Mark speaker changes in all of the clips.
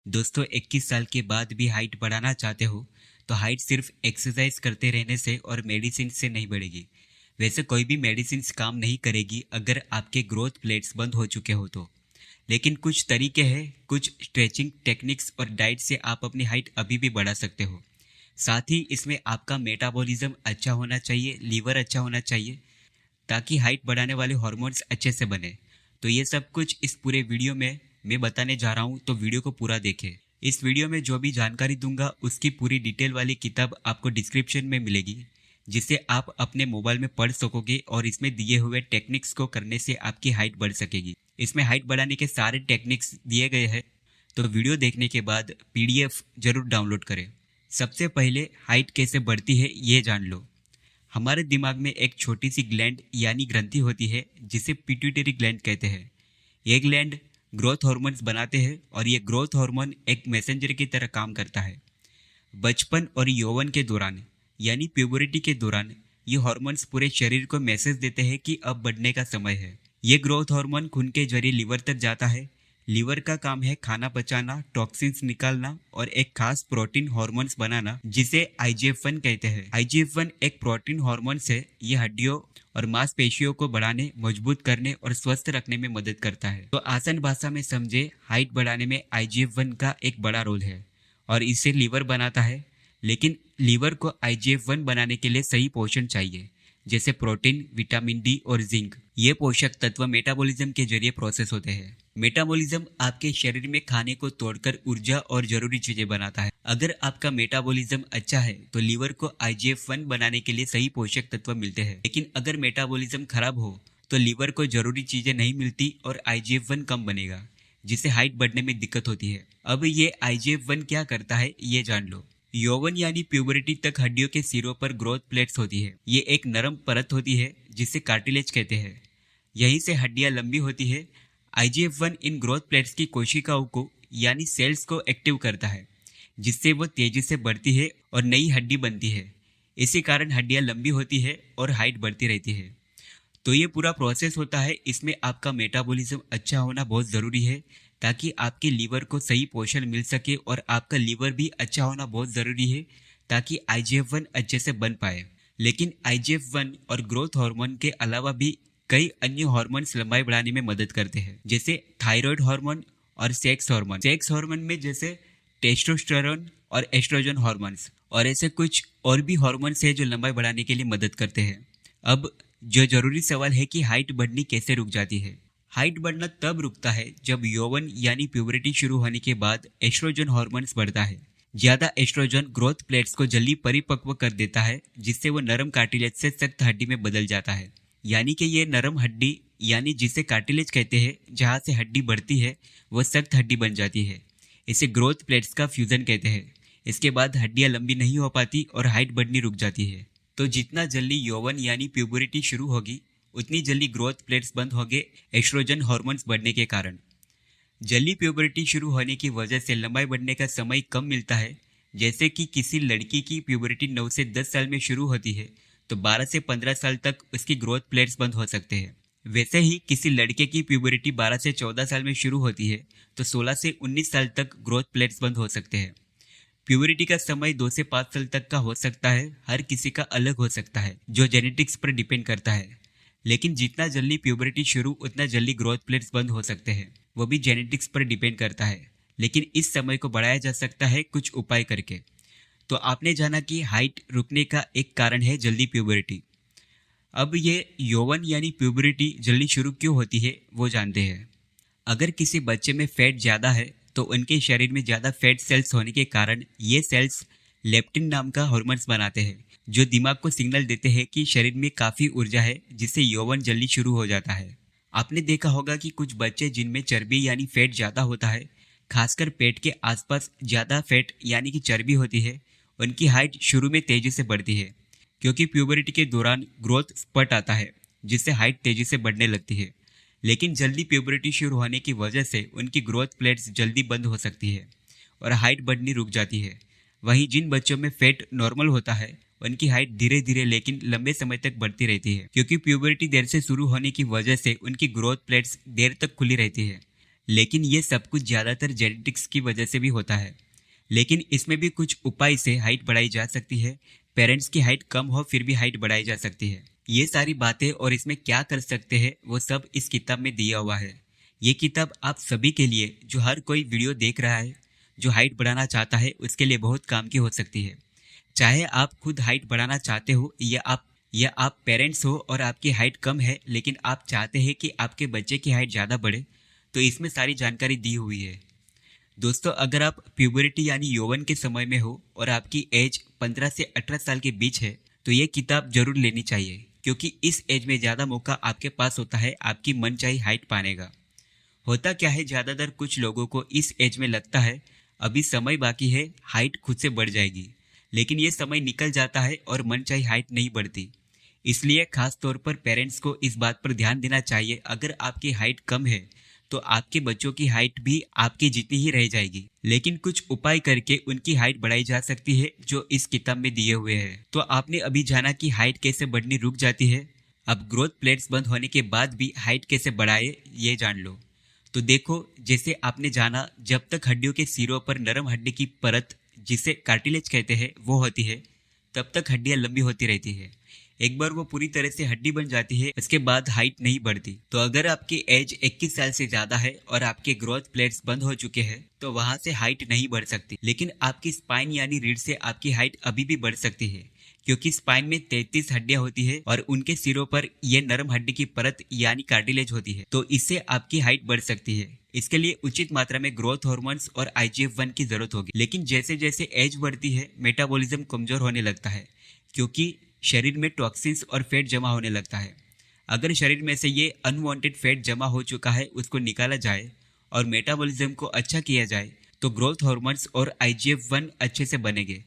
Speaker 1: दोस्तों 21 साल के बाद भी हाइट बढ़ाना चाहते हो तो हाइट सिर्फ एक्सरसाइज करते रहने से और मेडिसिन से नहीं बढ़ेगी। वैसे कोई भी मेडिसिन काम नहीं करेगी अगर आपके ग्रोथ प्लेट्स बंद हो चुके हो तो। लेकिन कुछ तरीके हैं, कुछ स्ट्रेचिंग टेक्निक्स और डाइट से आप अपनी हाइट अभी भी बढ़ा सकते हो। साथ ही इसमें आपका मेटाबॉलिज्म अच्छा होना चाहिए, लीवर अच्छा होना चाहिए, ताकि हाइट बढ़ाने वाले हार्मोन्स अच्छे से बने। तो ये सब कुछ इस पूरे वीडियो में मैं बताने जा रहा हूँ, तो वीडियो को पूरा देखें। इस वीडियो में जो भी जानकारी दूंगा उसकी पूरी डिटेल वाली किताब आपको डिस्क्रिप्शन में मिलेगी, जिसे आप अपने मोबाइल में पढ़ सकोगे और इसमें दिए हुए टेक्निक्स को करने से आपकी हाइट बढ़ सकेगी। इसमें हाइट बढ़ाने के सारे टेक्निक्स दिए गए हैं, तो वीडियो देखने के बाद पीडीएफ जरूर डाउनलोड करें। सबसे पहले हाइट कैसे बढ़ती है ये जान लो। हमारे दिमाग में एक छोटी सी ग्लैंड यानी ग्रंथि होती है जिसे पिट्यूटरी ग्लैंड कहते हैं। ये ग्लैंड ग्रोथ हार्मोन्स बनाते हैं और ये ग्रोथ हार्मोन एक मैसेंजर की तरह काम करता है। बचपन और यौवन के दौरान यानी प्यूबरिटी के दौरान ये हार्मोन्स पूरे शरीर को मैसेज देते हैं कि अब बढ़ने का समय है। ये ग्रोथ हार्मोन खून के जरिए लीवर तक जाता है। लीवर का काम है खाना पचाना, टॉक्सिन्स निकालना और एक खास प्रोटीन हार्मोन्स बनाना जिसे आईजीएफ-1 कहते हैं। आईजीएफ-1 एक प्रोटीन हार्मोन्स है। ये हड्डियों और मांसपेशियों को बढ़ाने, मजबूत करने और स्वस्थ रखने में मदद करता है। तो आसान भाषा में समझे, हाइट बढ़ाने में आईजीएफ-1 का एक बड़ा रोल है और इसे लीवर बनाता है। लेकिन लीवर को आईजीएफ-1 बनाने के लिए सही पोषण चाहिए, जैसे प्रोटीन, विटामिन डी और जिंक। ये पोषक तत्व मेटाबॉलिज्म के जरिए प्रोसेस होते हैं। मेटाबॉलिज्म आपके शरीर में खाने को तोड़कर ऊर्जा और जरूरी चीजें बनाता है। अगर आपका मेटाबॉलिज्म अच्छा है तो लीवर को आईजीएफ-1 बनाने के लिए सही पोषक तत्व मिलते हैं। लेकिन अगर मेटाबॉलिज्म खराब हो तो लीवर को जरूरी चीजें नहीं मिलती और आईजीएफ-1 कम बनेगा, जिससे हाइट बढ़ने में दिक्कत होती है। अब ये आईजीएफ-1 क्या करता है ये जान लो। यौवन यानी प्यूबरिटी तक हड्डियों के सिरों पर ग्रोथ प्लेट्स होती है। ये एक नरम परत होती है जिसे कार्टिलेज कहते हैं। यहीं से हड्डियां लंबी होती है। आईजीएफ-1 इन ग्रोथ प्लेट्स की कोशिकाओं को यानी सेल्स को एक्टिव करता है, जिससे वो तेजी से बढ़ती है और नई हड्डी बनती है। इसी कारण हड्डियां लंबी होती है और हाइट बढ़ती रहती है। तो ये पूरा प्रोसेस होता है। इसमें आपका मेटाबॉलिज्म अच्छा होना बहुत ज़रूरी है, ताकि आपके लीवर को सही पोषण मिल सके, और आपका लीवर भी अच्छा होना बहुत ज़रूरी है ताकि आईजीएफ-1 अच्छे से बन पाए। लेकिन आईजीएफ-1 और ग्रोथ हार्मोन के अलावा भी कई अन्य हार्मोन्स लंबाई बढ़ाने में मदद करते हैं, जैसे थायराइड हार्मोन और सेक्स हार्मोन। सेक्स हार्मोन में जैसे टेस्टोस्टेरोन और एस्ट्रोजन हार्मोन्स, और ऐसे कुछ और भी हार्मोन्स हैं जो लंबाई बढ़ाने के लिए मदद करते हैं। अब जो जरूरी सवाल है कि हाइट बढ़नी कैसे रुक जाती है। हाइट बढ़ना तब रुकता है जब यौवन यानी प्यूबरिटी शुरू होने के बाद एस्ट्रोजन हार्मोन्स बढ़ता है। ज्यादा एस्ट्रोजन ग्रोथ प्लेट्स को जल्दी परिपक्व कर देता है, जिससे वो नरम कार्टिलेज से सख्त हड्डी में बदल जाता है। यानी कि ये नरम हड्डी यानी जिसे कार्टिलेज कहते हैं, जहाँ से हड्डी बढ़ती है वो सख्त हड्डी बन जाती है। इसे ग्रोथ प्लेट्स का फ्यूजन कहते हैं। इसके बाद हड्डियां लंबी नहीं हो पाती और हाइट बढ़नी रुक जाती है। तो जितना जल्दी यौवन यानी प्यूबरिटी शुरू होगी उतनी जल्दी ग्रोथ प्लेट्स बंद होंगे एस्ट्रोजन हार्मोन्स बढ़ने के कारण। जल्दी प्यूबरिटी शुरू होने की वजह से लंबाई बढ़ने का समय कम मिलता है। जैसे कि किसी लड़की की प्यूबरिटी 9 से 10 साल में शुरू होती है तो 12 से 15 साल तक उसकी ग्रोथ प्लेट्स बंद हो सकते हैं। वैसे ही किसी लड़के की प्यूबरिटी 12 से 14 साल में शुरू होती है तो 16 से 19 साल तक ग्रोथ प्लेट्स बंद हो सकते हैं। प्यूबरिटी का समय 2 से 5 साल तक का हो सकता है। हर किसी का अलग हो सकता है, जो जेनेटिक्स पर डिपेंड करता है। लेकिन जितना जल्दी प्यूबरिटी शुरू उतना जल्दी ग्रोथ प्लेट्स बंद हो सकते हैं, वो भी जेनेटिक्स पर डिपेंड करता है। लेकिन इस समय को बढ़ाया जा सकता है कुछ उपाय करके। तो आपने जाना कि हाइट रुकने का एक कारण है जल्दी प्यूबरिटी। अब ये यौवन यानी प्यूबरिटी जल्दी शुरू क्यों होती है वो जानते हैं। अगर किसी बच्चे में फैट ज़्यादा है तो उनके शरीर में ज़्यादा फैट सेल्स होने के कारण ये सेल्स लेप्टिन नाम का हार्मोन्स बनाते हैं, जो दिमाग को सिग्नल देते हैं कि शरीर में काफ़ी ऊर्जा है, जिससे यौवन जल्दी शुरू हो जाता है। आपने देखा होगा कि कुछ बच्चे जिनमें चर्बी यानी फैट ज़्यादा होता है, खासकर पेट के आसपास ज़्यादा फैट यानी कि चर्बी होती है, उनकी हाइट शुरू में तेज़ी से बढ़ती है, क्योंकि प्यूबरिटी के दौरान ग्रोथ स्पर्ट आता है जिससे हाइट तेज़ी से बढ़ने लगती है। लेकिन जल्दी प्यूबरिटी शुरू होने की वजह से उनकी ग्रोथ प्लेट्स जल्दी बंद हो सकती है और हाइट बढ़नी रुक जाती है। वहीं जिन बच्चों में फैट नॉर्मल होता है उनकी हाइट धीरे धीरे लेकिन लंबे समय तक बढ़ती रहती है, क्योंकि प्यूबरिटी देर से शुरू होने की वजह से उनकी ग्रोथ प्लेट्स देर तक खुली रहती है। लेकिन ये सब कुछ ज़्यादातर जेनेटिक्स की वजह से भी होता है। लेकिन इसमें भी कुछ उपाय से हाइट बढ़ाई जा सकती है। पेरेंट्स की हाइट कम हो फिर भी हाइट बढ़ाई जा सकती है। ये सारी बातें और इसमें क्या कर सकते हैं वो सब इस किताब में दिया हुआ है। ये किताब आप सभी के लिए, जो हर कोई वीडियो देख रहा है, जो हाइट बढ़ाना चाहता है, उसके लिए बहुत काम की हो सकती है। चाहे आप खुद हाइट बढ़ाना चाहते हो या आप पेरेंट्स हो और आपकी हाइट कम है लेकिन आप चाहते हैं कि आपके बच्चे की हाइट ज़्यादा बढ़े, तो इसमें सारी जानकारी दी हुई है। दोस्तों, अगर आप प्यूबरिटी यानी यौवन के समय में हो और आपकी एज 15 से 18 साल के बीच है तो ये किताब जरूर लेनी चाहिए, क्योंकि इस एज में ज़्यादा मौका आपके पास होता है आपकी मनचाही हाइट पाने का। होता क्या है, ज़्यादातर कुछ लोगों को इस एज में लगता है अभी समय बाकी है, हाइट खुद से बढ़ जाएगी, लेकिन ये समय निकल जाता है और मनचाही हाइट नहीं बढ़ती। इसलिए खास तौर पर पेरेंट्स को इस बात पर ध्यान देना चाहिए, अगर आपकी हाइट कम है तो आपके बच्चों की हाइट भी आपकी जितनी ही रह जाएगी, लेकिन कुछ उपाय करके उनकी हाइट बढ़ाई जा सकती है जो इस किताब में दिए हुए हैं। तो आपने अभी जाना कि हाइट कैसे बढ़नी रुक जाती है। अब ग्रोथ प्लेट्स बंद होने के बाद भी हाइट कैसे बढ़ाए ये जान लो। तो देखो, जैसे आपने जाना, जब तक हड्डियों के सिरों पर नरम हड्डी की परत, जिसे कार्टिलेज कहते हैं, वो होती है, तब तक हड्डियां लंबी होती रहती है। एक बार वो पूरी तरह से हड्डी बन जाती है, उसके बाद हाइट नहीं बढ़ती। तो अगर आपकी एज 21 साल से ज्यादा है और आपके ग्रोथ प्लेट्स बंद हो चुके हैं तो वहां से हाइट नहीं बढ़ सकती, लेकिन आपकी स्पाइन यानी रीढ़ से आपकी हाइट अभी भी बढ़ सकती है, क्योंकि स्पाइन में 33 हड्डियां होती है और उनके सिरों पर ये नरम हड्डी की परत यानी कार्टिलेज होती है। तो इससे आपकी हाइट बढ़ सकती है। इसके लिए उचित मात्रा में ग्रोथ हार्मोन्स और IGF-1 की जरूरत होगी। लेकिन जैसे जैसे एज बढ़ती है मेटाबॉलिज्म कमजोर होने लगता है, क्योंकि शरीर में टॉक्सिन्स और फैट जमा होने लगता है। अगर शरीर में से ये अनवांटेड फैट जमा हो चुका है उसको निकाला जाए और मेटाबॉलिज्म को अच्छा किया जाए तो ग्रोथ हार्मोन्स और IGF-1 अच्छे से बनेंगे।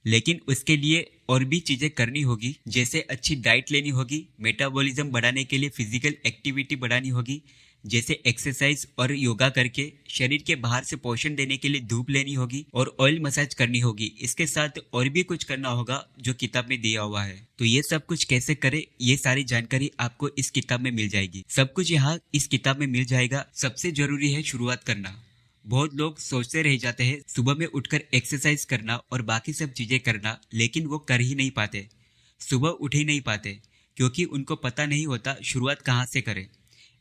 Speaker 1: लेकिन उसके लिए और भी चीज़ें करनी होगी, जैसे अच्छी डाइट लेनी होगी, मेटाबॉलिज्म बढ़ाने के लिए फिजिकल एक्टिविटी बढ़ानी होगी, जैसे एक्सरसाइज और योगा करके शरीर के बाहर से पोषण देने के लिए धूप लेनी होगी और ऑयल मसाज करनी होगी। इसके साथ और भी कुछ करना होगा जो किताब में दिया हुआ है। तो ये सब कुछ कैसे करें, ये सारी जानकारी आपको इस किताब में मिल जाएगी। सब कुछ यहाँ इस किताब में मिल जाएगा। सबसे जरूरी है शुरुआत करना। बहुत लोग सोचते रह जाते हैं सुबह में उठकर एक्सरसाइज करना और बाकी सब चीजें करना, लेकिन वो कर ही नहीं पाते, सुबह उठ ही नहीं पाते, क्योंकि उनको पता नहीं होता शुरुआत कहाँ से करें।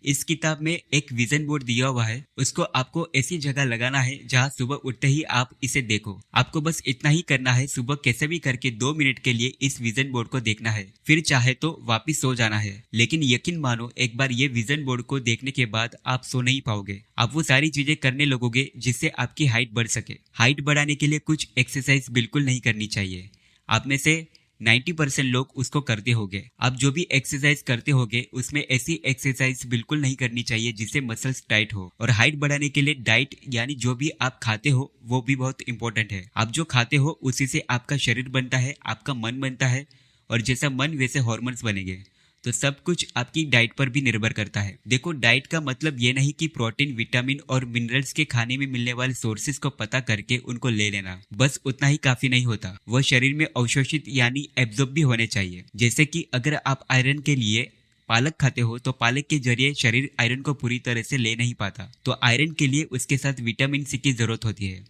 Speaker 1: इस किताब में एक विजन बोर्ड दिया हुआ है, उसको आपको ऐसी जगह लगाना है जहाँ सुबह उठते ही आप इसे देखो। आपको बस इतना ही करना है, सुबह कैसे भी करके 2 मिनट के लिए इस विजन बोर्ड को देखना है, फिर चाहे तो वापिस सो जाना है। लेकिन यकीन मानो, एक बार ये विजन बोर्ड को देखने के बाद आप सो नहीं पाओगे। आप वो सारी चीजें करने लगोगे जिससे आपकी हाइट बढ़ सके। हाइट बढ़ाने के लिए कुछ एक्सरसाइज बिल्कुल नहीं करनी चाहिए। आप में से 90% लोग उसको करते होंगे। आप जो भी एक्सरसाइज करते होंगे उसमें ऐसी एक्सरसाइज बिल्कुल नहीं करनी चाहिए जिससे मसल्स टाइट हो। और हाइट बढ़ाने के लिए डाइट यानी जो भी आप खाते हो वो भी बहुत इंपॉर्टेंट है। आप जो खाते हो उसी से आपका शरीर बनता है, आपका मन बनता है, और जैसा मन वैसे हॉर्मोन्स बनेंगे। तो सब कुछ आपकी डाइट पर भी निर्भर करता है। देखो, डाइट का मतलब ये नहीं कि प्रोटीन, विटामिन और मिनरल्स के खाने में मिलने वाले सोर्सेज को पता करके उनको ले लेना, बस उतना ही काफी नहीं होता। वह शरीर में अवशोषित यानी एब्जॉर्ब भी होने चाहिए। जैसे कि अगर आप आयरन के लिए पालक खाते हो तो पालक के जरिए शरीर आयरन को पूरी तरह से ले नहीं पाता, तो आयरन के लिए उसके साथ विटामिन सी की जरूरत होती है।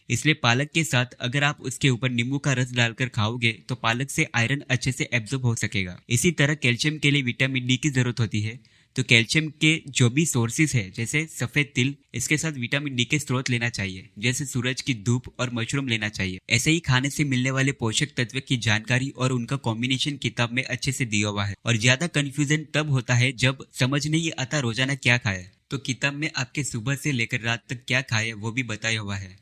Speaker 1: इसलिए पालक के साथ अगर आप उसके ऊपर नींबू का रस डालकर खाओगे तो पालक से आयरन अच्छे से एब्जॉर्ब हो सकेगा। इसी तरह कैल्शियम के लिए विटामिन डी की जरूरत होती है, तो कैल्शियम के जो भी सोर्सेज है जैसे सफेद तिल, इसके साथ विटामिन डी के स्रोत लेना चाहिए, जैसे सूरज की धूप और मशरूम लेना चाहिए। ऐसे ही खाने से मिलने वाले पोषक तत्व की जानकारी और उनका कॉम्बिनेशन किताब में अच्छे से दिया हुआ है। और ज्यादा कंफ्यूजन तब होता है जब समझ नहीं आता रोजाना क्या खाए, तो किताब में आपके सुबह से लेकर रात तक क्या खाए वो भी बताया हुआ है।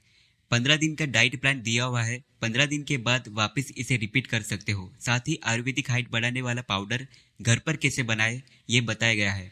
Speaker 1: 15 दिन का डाइट प्लान दिया हुआ है। 15 दिन के बाद वापस इसे रिपीट कर सकते हो। साथ ही आयुर्वेदिक हाइट बढ़ाने वाला पाउडर घर पर कैसे बनाए ये बताया गया है।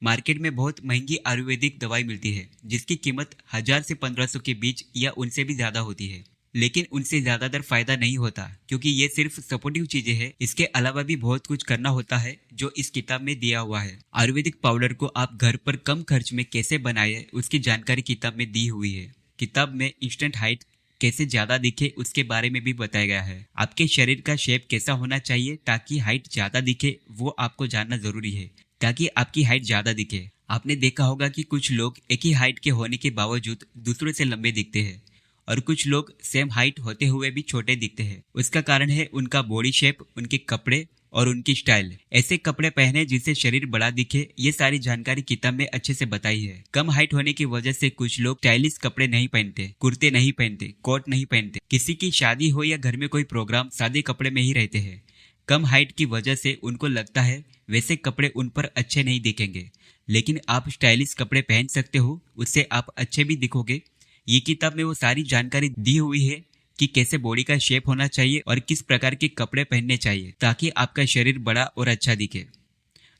Speaker 1: मार्केट में बहुत महंगी आयुर्वेदिक दवाई मिलती है जिसकी कीमत 1000 से 1500 के बीच या उनसे भी ज्यादा होती है, लेकिन उनसे ज्यादातर फायदा नहीं होता, क्योंकि ये सिर्फ सपोर्टिव चीजें हैं। इसके अलावा भी बहुत कुछ करना होता है जो इस किताब में दिया हुआ है। आयुर्वेदिक पाउडर को आप घर पर कम खर्च में कैसे बनाए उसकी जानकारी किताब में दी हुई है। किताब में इंस्टेंट हाइट कैसे ज्यादा दिखे उसके बारे में भी बताया गया है। आपके शरीर का शेप कैसा होना चाहिए ताकि हाइट ज्यादा दिखे वो आपको जानना जरूरी है, ताकि आपकी हाइट ज्यादा दिखे। आपने देखा होगा कि कुछ लोग एक ही हाइट के होने के बावजूद दूसरों से लंबे दिखते हैं और कुछ लोग सेम हाइट होते हुए भी छोटे दिखते हैं। उसका कारण है उनका बॉडी शेप, उनके कपड़े और उनकी स्टाइल। ऐसे कपड़े पहने जिससे शरीर बड़ा दिखे, ये सारी जानकारी किताब में अच्छे से बताई है। कम हाइट होने की वजह से कुछ लोग स्टाइलिश कपड़े नहीं पहनते, कुर्ते नहीं पहनते, कोट नहीं पहनते। किसी की शादी हो या घर में कोई प्रोग्राम, सादे कपड़े में ही रहते हैं। कम हाइट की वजह से उनको लगता है वैसे कपड़े उन पर अच्छे नहीं दिखेंगे, लेकिन आप स्टाइलिश कपड़े पहन सकते हो, उससे आप अच्छे भी दिखोगे। ये किताब में वो सारी जानकारी दी हुई है कि कैसे बॉडी का शेप होना चाहिए और किस प्रकार के कपड़े पहनने चाहिए ताकि आपका शरीर बड़ा और अच्छा दिखे।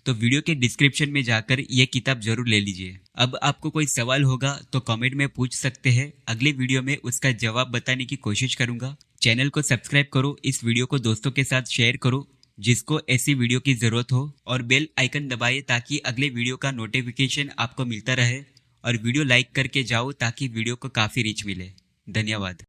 Speaker 1: तो वीडियो के डिस्क्रिप्शन में जाकर ये किताब जरूर ले लीजिए। अब आपको कोई सवाल होगा तो कमेंट में पूछ सकते हैं, अगले वीडियो में उसका जवाब बताने की कोशिश करूंगा। चैनल को सब्सक्राइब करो, इस वीडियो को दोस्तों के साथ शेयर करो जिसको ऐसी वीडियो की जरूरत हो, और बेल आइकन दबाइए ताकि अगले वीडियो का नोटिफिकेशन आपको मिलता रहे। और वीडियो लाइक करके जाओ ताकि वीडियो को काफी रीच मिले। धन्यवाद।